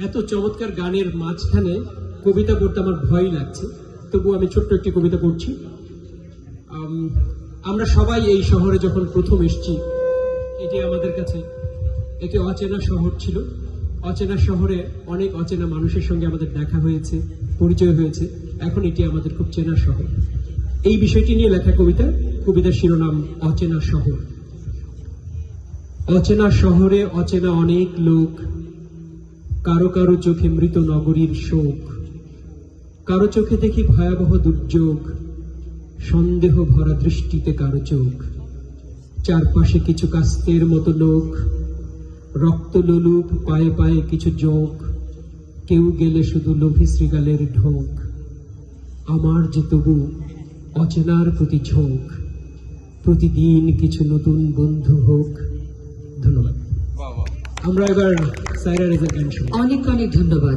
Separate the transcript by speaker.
Speaker 1: এত চমৎকার গানের মাঝখানে কবিতা পড়তে আমার ভয় লাগছে, তবু আমি ছোট্ট একটি কবিতা পড়ছি। আমরা সবাই এই শহরে যখন প্রথম এসেছি, এটি আমাদের কাছে একটি অচেনা শহর ছিল। অচেনা শহরে অনেক অচেনা মানুষের সঙ্গে আমাদের দেখা হয়েছে, পরিচয় হয়েছে। এখন এটি আমাদের খুব চেনা শহর। এই বিষয়টি নিয়ে লেখা কবিতা, কবিতার শিরোনাম অচেনা শহর। অচেনা শহরে অচেনা অনেক লোক, কারো কারো চোখে মৃত নগরীর শোক, কারো চোখে দেখি ভয়াবহ দুর্যোগ, সন্দেহ ভরা দৃষ্টিতে কারো চোখ। চারপাশে কিছু কাস্তের মতো লোক, রক্ত লোলুপ পায়ে পায়ে কিছু যোগ, কেউ গেলে শুধু লোভী শৃগালের ঢোক। আমার যে তবু অচেনার প্রতি ঝোঁক, প্রতিদিন কিছু নতুন বন্ধু হোক। ধন্যবাদ। আমরা এবার সাইরা রেজার গান শুনব।
Speaker 2: অনেক অনেক ধন্যবাদ।